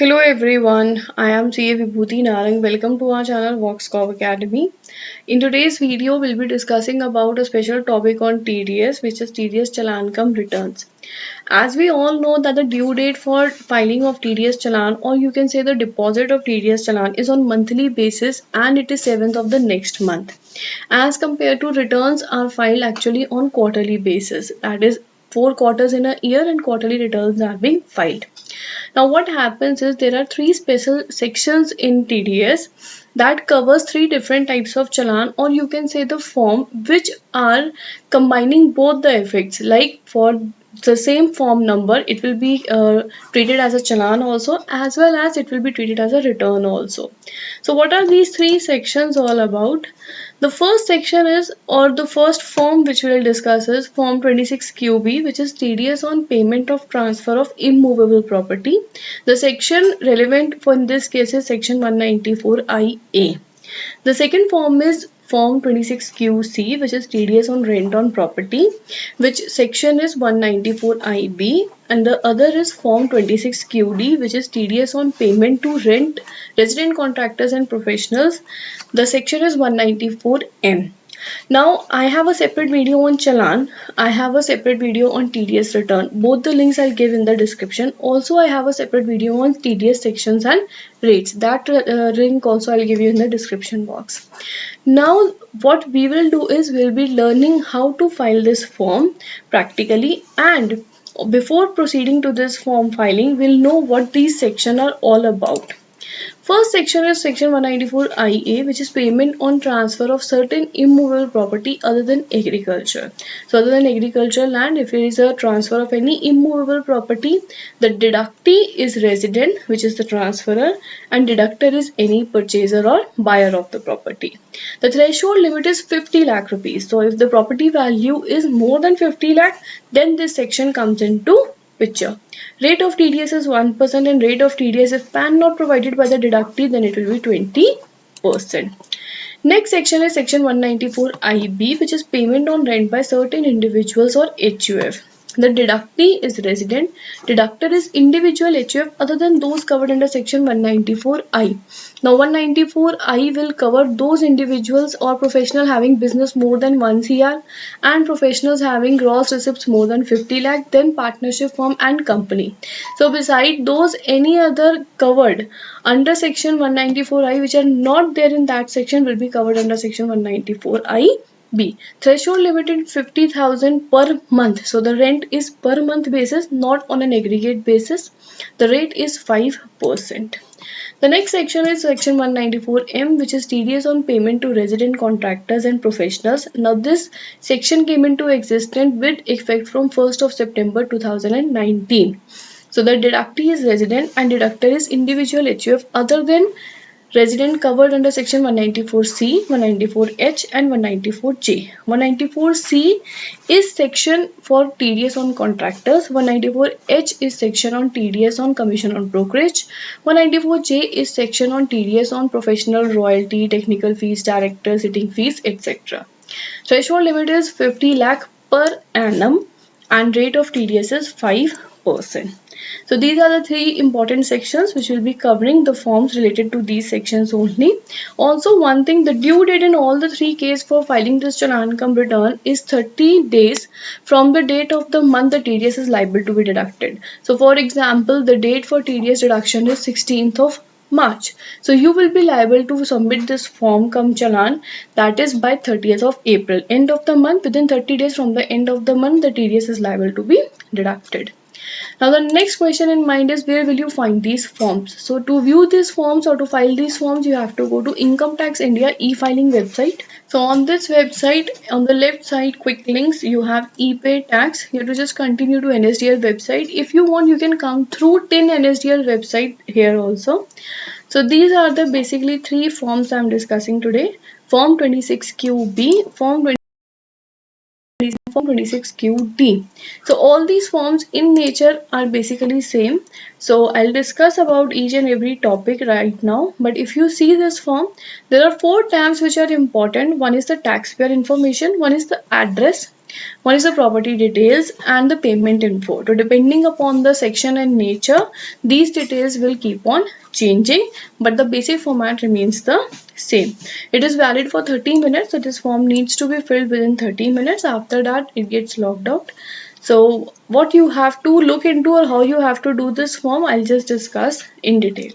Hello everyone, I am CA Vibhuti Narang. Welcome to our channel Voxcov Academy. In today's video, we'll be discussing about a special topic on TDS, which is TDS Challan cum returns. As we all know that the due date for filing of TDS Challan, or you can say the deposit of TDS Challan, is on monthly basis and it is 7th of the next month. As compared to returns are filed actually on quarterly basis. That is 4 quarters in a year and quarterly returns are being filed. Now what happens is there are three special sections in TDS that covers three different types of challan, or you can say the form, which are combining both the effects. Like for the same form number, it will be treated as a challan also, as well as it will be treated as a return also. So what are these three sections all about? The first section is, or the first form which we will discuss is Form 26QB, which is TDS on payment of transfer of immovable property. The section relevant for in this case is Section 194IA. The second form is Form 26QC, which is TDS on rent on property, which section is 194IB, and the other is Form 26QD, which is TDS on payment to rent resident contractors and professionals. The section is 194M. Now I have a separate video on challan. I have a separate video on TDS return. Both the links I'll give in the description. Also I have a separate video on TDS sections and rates. That link also I'll give you in the description box. Now what we will do is we'll be learning how to file this form practically, and before proceeding to this form filing, we'll know what these sections are all about. First section is Section 194IA, which is payment on transfer of certain immovable property other than agriculture. So other than agricultural land, if there is a transfer of any immovable property, the deductee is resident, which is the transferor, and deductor is any purchaser or buyer of the property. The threshold limit is 50 lakh rupees. So if the property value is more than 50 lakh, then this section comes into picture. Rate of TDS is 1%, and rate of TDS if PAN not provided by the deductee, then it will be 20%. Next section is Section 194IB, which is payment on rent by certain individuals or HUF. The deductee is resident, deductor is individual HUF other than those covered under Section 194I. Now 194I will cover those individuals or professional having business more than 1 CR and professionals having gross receipts more than 50 lakh, then partnership firm and company. So beside those, any other covered under Section 194I which are not there in that section will be covered under Section 194I. B. Threshold limited 50,000 per month. So the rent is per month basis, not on an aggregate basis. The rate is 5%. The next section is Section 194M, which is TDS on payment to resident contractors and professionals. Now this section came into existence with effect from 1st of September 2019. So the deductee is resident and deductor is individual HUF other than resident covered under Section 194C, 194H and 194J. 194C is section for TDS on contractors. 194H is section on TDS on commission on brokerage. 194J is section on TDS on professional royalty, technical fees, director, sitting fees, etc. Threshold limit is 50 lakh per annum and rate of TDS is 5%. So these are the three important sections which will be covering the forms related to these sections only. Also one thing, the due date in all the three cases for filing this challan cum return is 30 days from the date of the month the TDS is liable to be deducted. So for example, the date for TDS deduction is 16th of March. So you will be liable to submit this form cum challan, that is by 30th of April. End of the month, within 30 days from the end of the month, the TDS is liable to be deducted. Now the next question in mind is, where will you find these forms? So to view these forms or to file these forms, you have to go to Income Tax India e-filing website. So on this website, on the left side quick links, you have e-pay tax. You have to just continue to NSDL website. If you want, you can come through TIN NSDL website here also. So these are the basically three forms I am discussing today. Form 26QB, Form 26QD. So all these forms in nature are basically same. So I'll discuss about each and every topic right now. But if you see this form, there are 4 tabs which are important. One is the taxpayer information, one is the address, One is the property details and the payment info. So depending upon the section and nature, these details will keep on changing, but the basic format remains the same. It is valid for 30 minutes, so this form needs to be filled within 30 minutes. After that, it gets logged out. So what you have to look into or how you have to do this form, I'll just discuss in detail.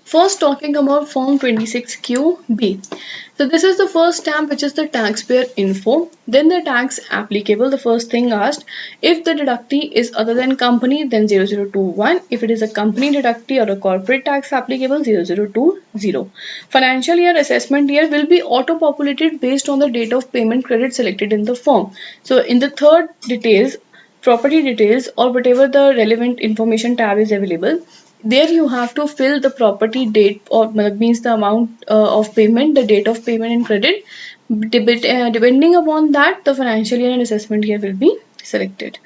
First, talking about Form 26QB. So this is the first stamp, which is the taxpayer info. Then the tax applicable, the first thing asked. If the deductee is other than company, then 0021. If it is a company deductee or a corporate tax applicable, 0020. Financial year assessment year will be auto-populated based on the date of payment credit selected in the form. So in the third details, property details, or whatever the relevant information tab is available, there you have to fill the property date, or means the amount of payment, the date of payment and credit. Depending upon that, the financial year and assessment year will be selected.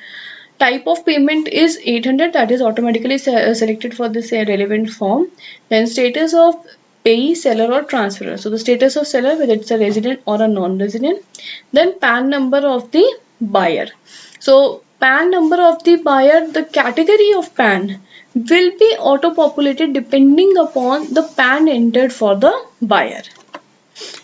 Type of payment is 800, that is automatically selected for this relevant form. Then status of payee, seller or transferor. So the status of seller, whether it's a resident or a non-resident. Then PAN number of the buyer. So PAN number of the buyer, the category of PAN will be auto-populated depending upon the PAN entered for the buyer.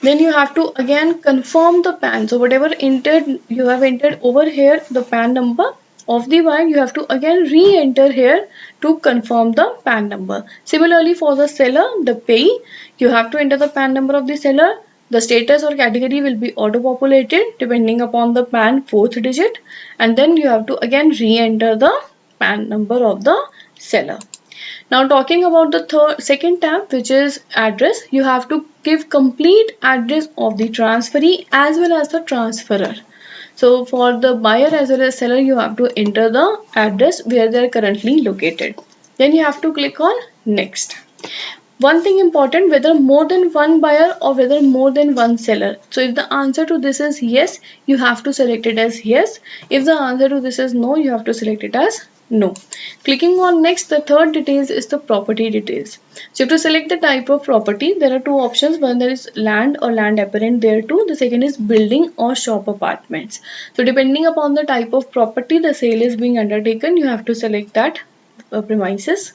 Then you have to again confirm the PAN. So whatever you have entered over here, the PAN number of the buyer, you have to again re-enter here to confirm the PAN number. Similarly for the seller, the payee, you have to enter the PAN number of the seller. The status or category will be auto-populated depending upon the PAN fourth digit, and then you have to again re-enter the PAN number of the seller. Now talking about the second tab, which is address, you have to give complete address of the transferee as well as the transferor. So for the buyer as well as seller, you have to enter the address where they are currently located. Then you have to click on next. One thing important, whether more than one buyer or whether more than one seller. So if the answer to this is yes, you have to select it as yes. If the answer to this is no, you have to select it as no. Clicking on next, the third details is the property details. So you have to select the type of property. There are two options. One, there is land or land apparent there too. The second is building or shop apartments. So depending upon the type of property the sale is being undertaken, you have to select that premises.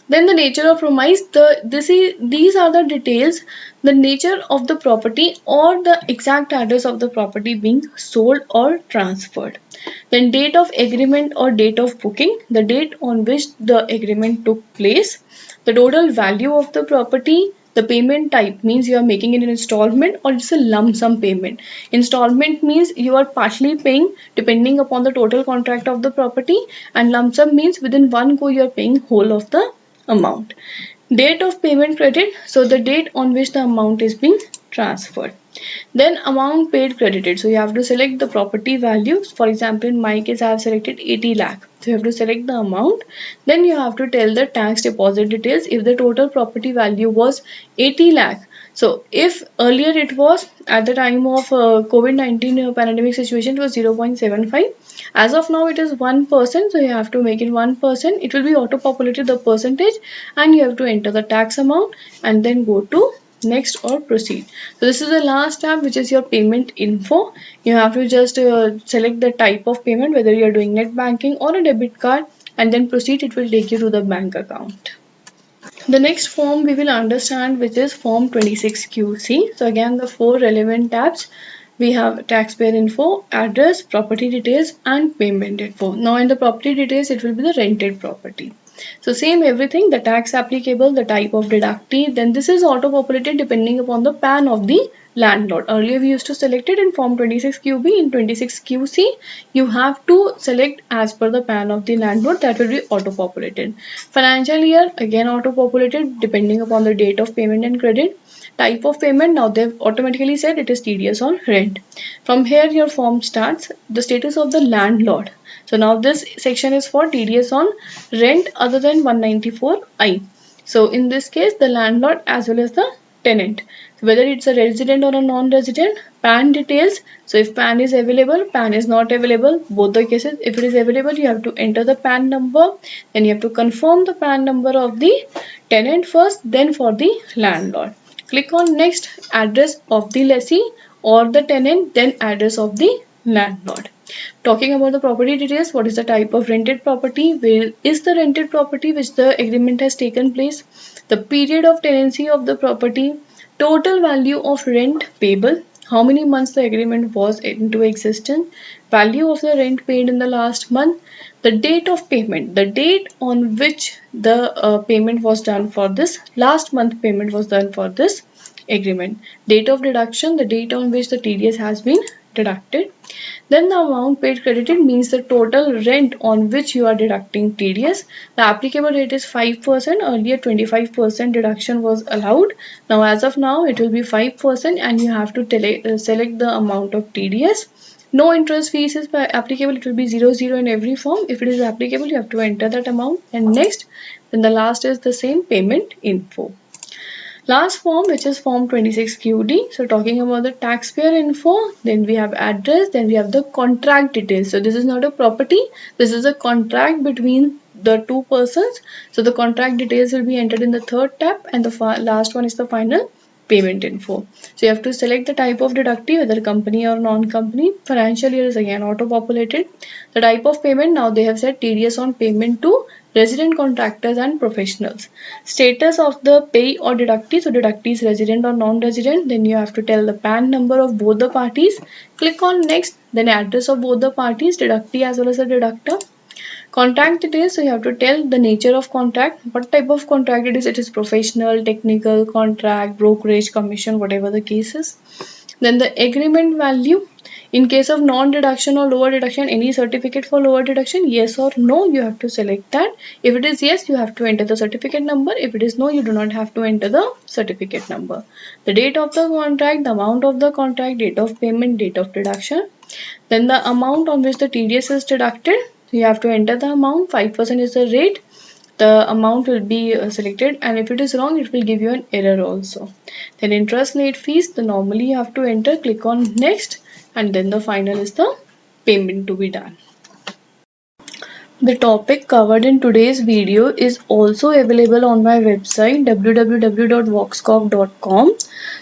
Then the nature of premise, these are the details, the nature of the property or the exact address of the property being sold or transferred. Then date of agreement or date of booking, the date on which the agreement took place. The total value of the property. The payment type means you are making it an installment or it's a lump sum payment. Installment means you are partially paying depending upon the total contract of the property, and lump sum means within one go you are paying whole of the amount. Date of payment credit, so the date on which the amount is being transferred. Then amount paid credited, so you have to select the property values. For example, in my case I have selected 80 lakh, so you have to select the amount. Then you have to tell the tax deposit details. If the total property value was 80 lakh, so if earlier it was at the time of COVID-19 pandemic situation, it was 0.75. As of now it is 1%, so you have to make it 1%. It will be auto populated the percentage, and you have to enter the tax amount and then go to next or proceed. So this is the last tab, which is your payment info. You have to just select the type of payment, whether you are doing net banking or a debit card, and then proceed. It will take you to the bank account. The next form we will understand, which is Form 26QC. So again, the four relevant tabs. We have taxpayer info, address, property details, and payment info. Now in the property details, it will be the rented property. So same everything, the tax applicable, the type of deductee, then this is auto-populated depending upon the PAN of the landlord. Earlier we used to select it in Form 26QB. In 26QC, you have to select as per the PAN of the landlord, that will be auto-populated. Financial year, again auto-populated depending upon the date of payment and credit. Type of payment, now they've automatically said it is TDS on rent. From here your form starts. The status of the landlord. So now this section is for TDS on rent other than 194I. So in this case, the landlord as well as the tenant. So whether it's a resident or a non-resident, PAN details. So if PAN is available, PAN is not available, both the cases. If it is available, you have to enter the PAN number. Then you have to confirm the PAN number of the tenant first, then for the landlord. Click on next, address of the lessee or the tenant, then address of the landlord. Talking about the property details, what is the type of rented property? Where is the rented property which the agreement has taken place? The period of tenancy of the property, total value of rent payable, how many months the agreement was into existence, value of the rent paid in the last month, the date of payment, the date on which the payment was done for this, last month payment was done for this agreement, date of deduction, the date on which the TDS has been deducted. Then the amount paid credited means the total rent on which you are deducting TDS. The applicable rate is 5%. Earlier 25% deduction was allowed. Now as of now it will be 5% and you have to select the amount of TDS. No interest fees is applicable. It will be 00 in every form. If it is applicable, you have to enter that amount. And next, then the last is the same payment info. Last form, which is form 26QD. So talking about the taxpayer info, then we have address, then we have the contract details. So this is not a property, this is a contract between the two persons. So the contract details will be entered in the third tab, and the last one is the final payment info. So you have to select the type of deductee, whether company or non-company. Financial year is again auto-populated. The type of payment, now they have said TDS on payment to resident contractors and professionals. Status of the pay or deductee, so deductee is resident or non-resident, then you have to tell the PAN number of both the parties. Click on next, then address of both the parties, deductee as well as the deductor. Contract details, so you have to tell the nature of contract, what type of contract it is professional, technical, contract, brokerage, commission, whatever the case is. Then the agreement value, in case of non-deduction or lower deduction, any certificate for lower deduction, yes or no, you have to select that. If it is yes, you have to enter the certificate number. If it is no, you do not have to enter the certificate number. The date of the contract, the amount of the contract, date of payment, date of deduction. Then the amount on which the TDS is deducted. So you have to enter the amount, 5% is the rate. The amount will be selected, and if it is wrong, it will give you an error also. Then interest late fees, the normally you have to enter, click on next, and then the final is the payment to be done. The topic covered in today's video is also available on my website www.voxcov.com.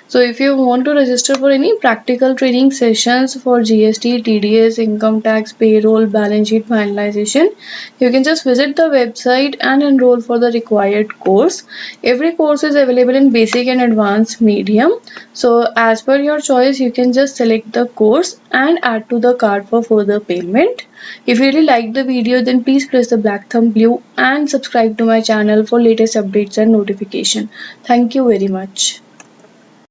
So if you want to register for any practical training sessions for GST, TDS, income tax, payroll, balance sheet finalization, you can just visit the website and enroll for the required course. Every course is available in basic and advanced medium. So as per your choice, you can just select the course and add to the cart for further payment. If you really like the video, then please press the black thumb below and subscribe to my channel for latest updates and notification. Thank you very much.